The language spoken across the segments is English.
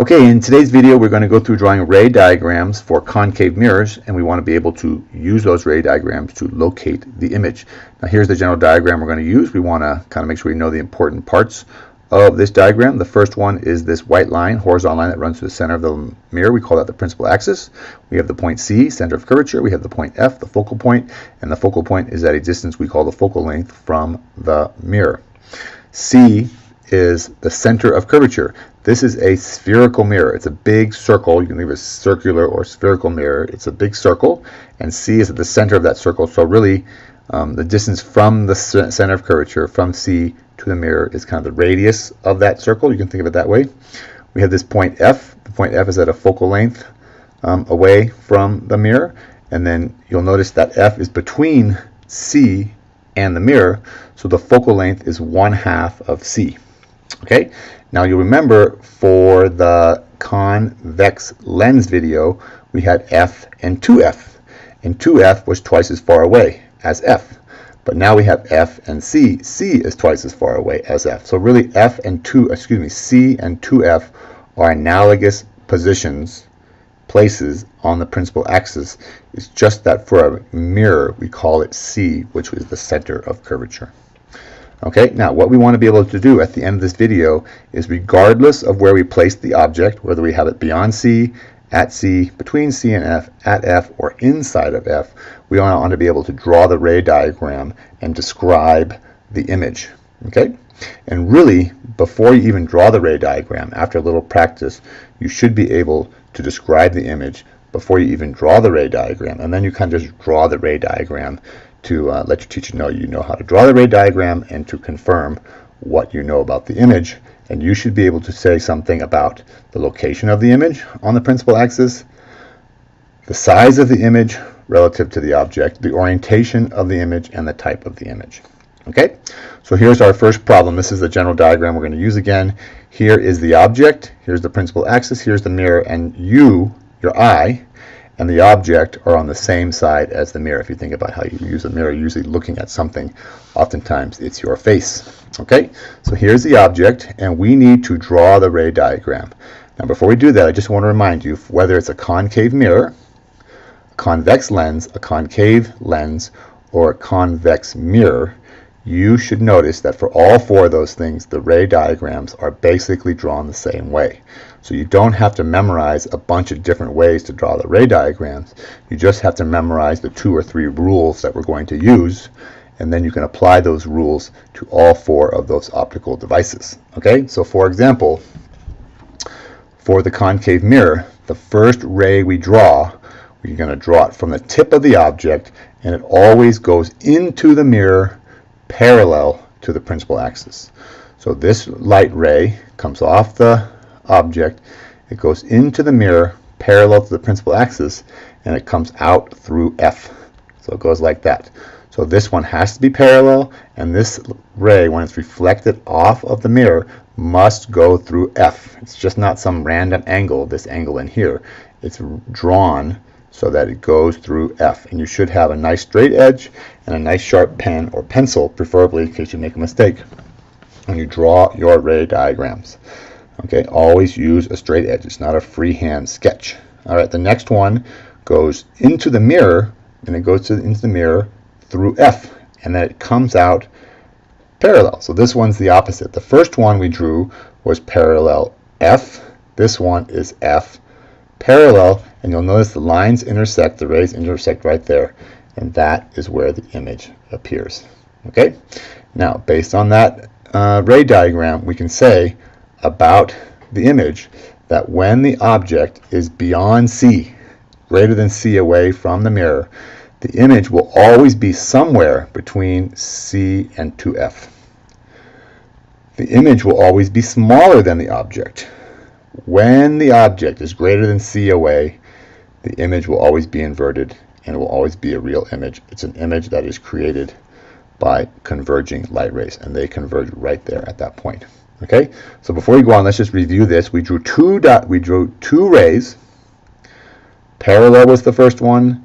Okay, in today's video we're going to go through drawing ray diagrams for concave mirrors, and we want to be able to use those ray diagrams to locate the image. Now here's the general diagram we're going to use. We want to kind of make sure we know the important parts of this diagram. The first one is this white line, horizontal line that runs through the center of the mirror. We call that the principal axis. We have the point C, center of curvature. We have the point F, the focal point, and the focal point is at a distance we call the focal length from the mirror. C is the center of curvature. This is a spherical mirror. It's a big circle. You can leave a circular or spherical mirror. It's a big circle, and C is at the center of that circle. So really, the distance from the center of curvature, from C to the mirror, is kind of the radius of that circle. You can think of it that way. We have this point F. The point F is at a focal length away from the mirror, and then you'll notice that F is between C and the mirror, so the focal length is 1/2 of C. Okay, now you'll remember for the convex lens video we had F and 2F, and 2F was twice as far away as F, but now we have F and C. C is twice as far away as F. So really C and 2F are analogous places on the principal axis. It's just that for a mirror we call it C, which is the center of curvature. Okay, now what we want to be able to do at the end of this video is, regardless of where we place the object, whether we have it beyond C, at C, between C and F, at F, or inside of F, we want to be able to draw the ray diagram and describe the image. Okay, and really, before you even draw the ray diagram, after a little practice, you should be able to describe the image before you even draw the ray diagram, and then you kind of just draw the ray diagram to let your teacher know you know how to draw the ray diagram and to confirm what you know about the image. And you should be able to say something about the location of the image on the principal axis, the size of the image relative to the object, the orientation of the image, and the type of the image. Okay, so here's our first problem. This is the general diagram we're going to use again. Here is the object, here's the principal axis, here's the mirror, and you, your eye, and the object are on the same side as the mirror. If you think about how you use a mirror, usually looking at something, oftentimes it's your face. Okay, so here's the object, and we need to draw the ray diagram. Now before we do that, I just want to remind you, whether it's a concave mirror, a convex lens, a concave lens, or a convex mirror, you should notice that for all four of those things, the ray diagrams are basically drawn the same way. So you don't have to memorize a bunch of different ways to draw the ray diagrams. You just have to memorize the 2 or 3 rules that we're going to use, and then you can apply those rules to all 4 of those optical devices. Okay, so for example, for the concave mirror, the first ray we draw, we're going to draw it from the tip of the object, and it always goes into the mirror parallel to the principal axis. So this light ray comes off the object, it goes into the mirror parallel to the principal axis, and it comes out through F. So it goes like that. So this one has to be parallel, and this ray, when it's reflected off of the mirror, must go through F. It's just not some random angle, this angle in here. It's drawn so that it goes through F, and you should have a nice straight edge and a nice sharp pen or pencil, preferably in case you make a mistake when you draw your ray diagrams. Okay, always use a straight edge. It's not a freehand sketch. All right, the next one goes into the mirror, and it goes into the mirror through F, and then it comes out parallel. So this one's the opposite. The first one we drew was parallel F. This one is F parallel, and you'll notice the lines intersect, the rays intersect right there, and that is where the image appears. Okay, now based on that ray diagram, we can say about the image that when the object is beyond C, greater than C away from the mirror, the image will always be somewhere between C and 2F. The image will always be smaller than the object. When the object is greater than C away, the image will always be inverted, and it will always be a real image. It's an image that is created by converging light rays, and they converge right there at that point. Okay, so before we go on, let's just review this. We drew two rays. Parallel was the first one.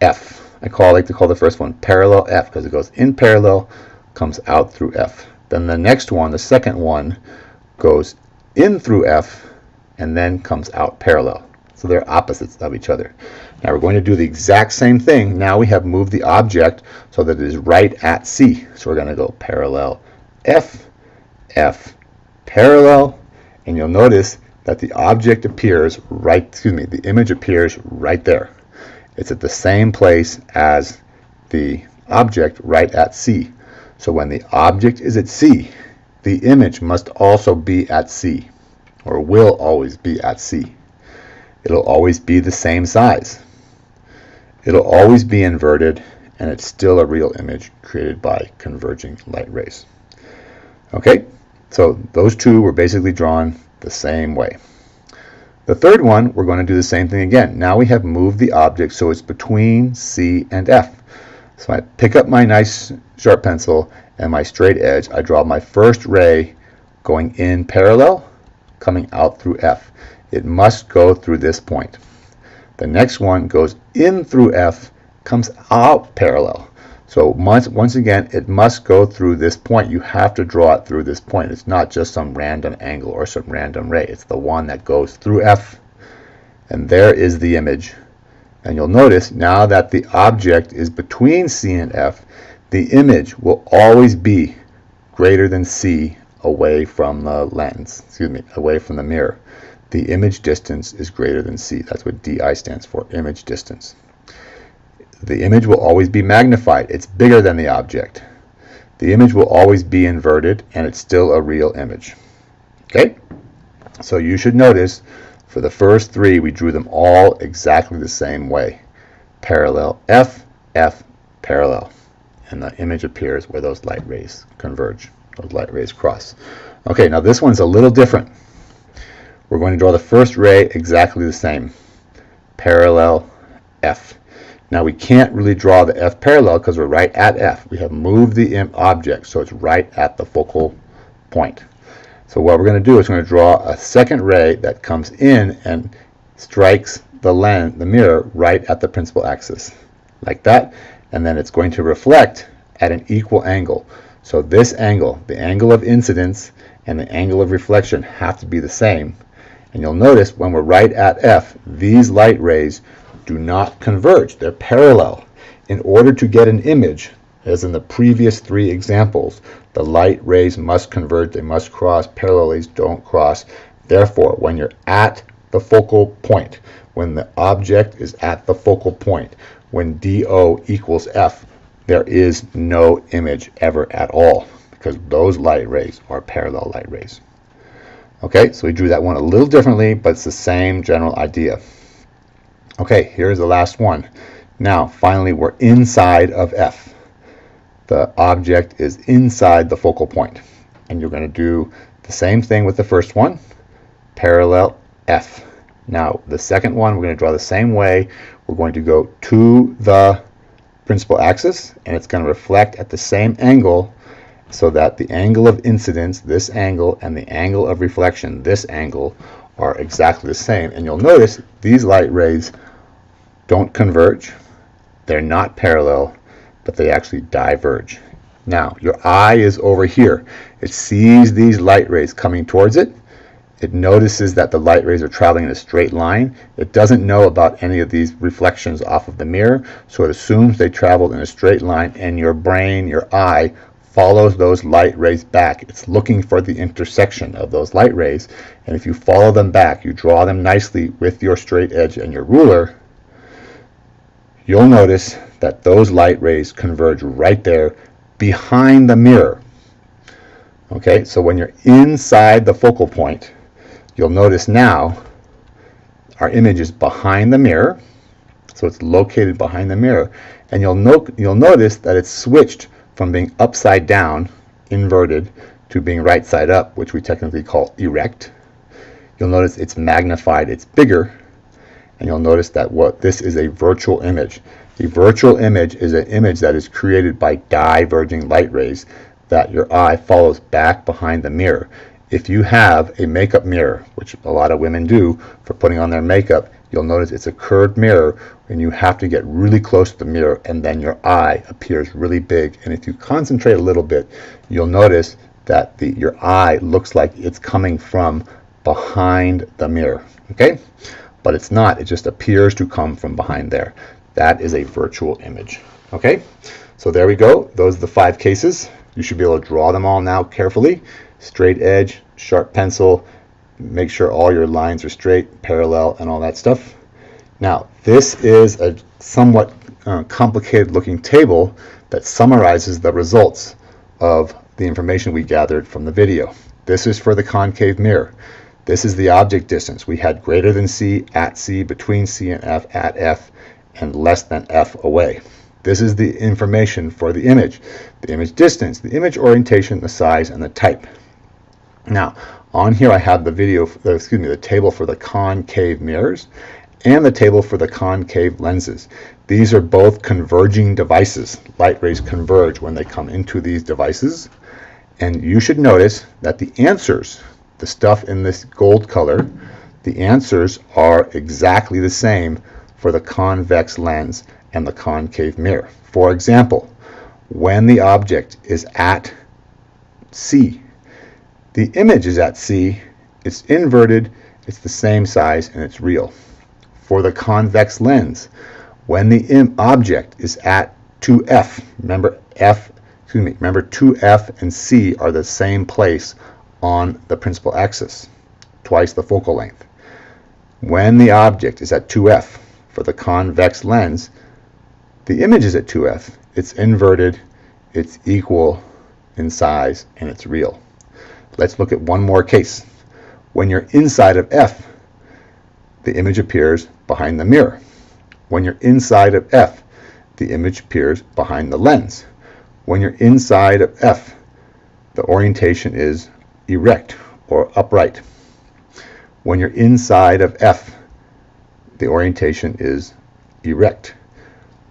F. I like to call the first one parallel F because it goes in parallel, comes out through F. Then the next one, the second one, goes in through F and then comes out parallel. So they're opposites of each other. Now we're going to do the exact same thing. Now we have moved the object so that it is right at C. So we're going to go parallel F, F, parallel, and you'll notice that the object appears right, the image appears right there. It's at the same place as the object right at C. So when the object is at C, the image must also be at C, or will always be at C. It'll always be the same size. It'll always be inverted, and it's still a real image created by converging light rays. Okay, so those two were basically drawn the same way. The third one, we're going to do the same thing again. Now we have moved the object so it's between C and F. So I pick up my nice sharp pencil and my straight edge. I draw my first ray going in parallel, coming out through F. It must go through this point. The next one goes in through F, comes out parallel. So once again, it must go through this point. You have to draw it through this point. It's not just some random angle or some random ray. It's the one that goes through F. And there is the image. And you'll notice now that the object is between C and F, the image will always be greater than C away from the lens, away from the mirror. The image distance is greater than C. That's what DI stands for, image distance. The image will always be magnified. It's bigger than the object. The image will always be inverted, and it's still a real image. Okay? So you should notice for the first three, we drew them all exactly the same way. Parallel F, F, parallel. And the image appears where those light rays converge, those light rays cross. Okay, now this one's a little different. We're going to draw the first ray exactly the same. Parallel F. Now we can't really draw the F parallel because we're right at F. We have moved the object so it's right at the focal point. So what we're going to do is we're going to draw a second ray that comes in and strikes the mirror right at the principal axis, like that, and then it's going to reflect at an equal angle. So this angle, the angle of incidence and the angle of reflection, have to be the same. And you'll notice when we're right at F, these light rays do not converge. They're parallel. In order to get an image, as in the previous three examples, the light rays must converge. They must cross. Parallel rays don't cross. Therefore, when you're at the focal point, when the object is at the focal point, when DO equals F, there is no image ever at all, because those light rays are parallel light rays. Okay, so we drew that one a little differently, but it's the same general idea. Okay, here's the last one. Now, finally, we're inside of F. The object is inside the focal point. And you're going to do the same thing with the first one, parallel F. Now, the second one, we're going to draw the same way. We're going to go to the principal axis, and it's going to reflect at the same angle, so that the angle of incidence, this angle, and the angle of reflection, this angle, are exactly the same. And you'll notice these light rays don't converge. They're not parallel, but they actually diverge. Now, your eye is over here. It sees these light rays coming towards it. It notices that the light rays are traveling in a straight line. It doesn't know about any of these reflections off of the mirror, so it assumes they traveled in a straight line, and your brain, your eye, follows those light rays back. It's looking for the intersection of those light rays, and if you follow them back, you draw them nicely with your straight edge and your ruler, you'll notice that those light rays converge right there behind the mirror. Okay, so when you're inside the focal point, you'll notice now our image is behind the mirror, so it's located behind the mirror, and you'll notice that it's switched from being upside down, inverted, to being right side up, which we technically call erect. You'll notice it's magnified, it's bigger, and you'll notice that this is a virtual image. The virtual image is an image that is created by diverging light rays that your eye follows back behind the mirror. If you have a makeup mirror, which a lot of women do for putting on their makeup, you'll notice it's a curved mirror, and you have to get really close to the mirror, and then your eye appears really big. And if you concentrate a little bit, you'll notice that your eye looks like it's coming from behind the mirror. Okay, but it's not. It just appears to come from behind there. That is a virtual image. Okay, so there we go. Those are the 5 cases. You should be able to draw them all now carefully. Straight edge, sharp pencil, make sure all your lines are straight, parallel, and all that stuff. Now, this is a somewhat complicated looking table that summarizes the results of the information we gathered from the video. This is for the concave mirror. This is the object distance. We had greater than C, at C, between C and F, at F, and less than F away. This is the information for the image distance, the image orientation, the size, and the type. Now, on here I have the table for the concave mirrors and the table for the concave lenses. These are both converging devices. Light rays converge when they come into these devices. And you should notice that the answers, the stuff in this gold color, the answers are exactly the same for the convex lens and the concave mirror. For example, when the object is at C, the image is at C, it's inverted, it's the same size, and it's real. For the convex lens, when the object is at 2F, remember 2F and C are the same place on the principal axis, twice the focal length. When the object is at 2F for the convex lens, the image is at 2F. It's inverted, it's equal in size, and it's real. Let's look at one more case. When you're inside of F, the image appears behind the mirror. When you're inside of F, the image appears behind the lens. When you're inside of F, the orientation is erect or upright. When you're inside of F, the orientation is erect.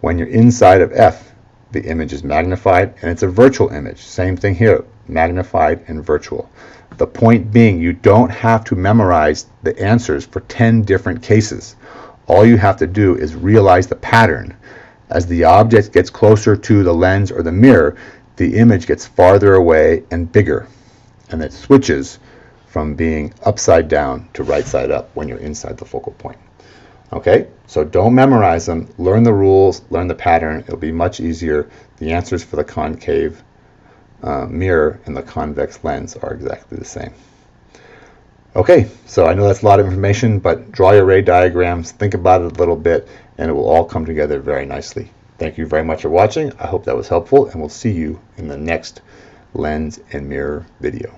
When you're inside of F, the image is magnified, and it's a virtual image. Same thing here, magnified and virtual. The point being, you don't have to memorize the answers for 10 different cases. All you have to do is realize the pattern. As the object gets closer to the lens or the mirror, the image gets farther away and bigger, and it switches from being upside down to right side up when you're inside the focal point. Okay, so don't memorize them. Learn the rules, learn the pattern. It'll be much easier. The answers for the concave mirror and the convex lens are exactly the same. Okay, so I know that's a lot of information, but draw your ray diagrams, think about it a little bit, and it will all come together very nicely. Thank you very much for watching. I hope that was helpful, and we'll see you in the next lens and mirror video.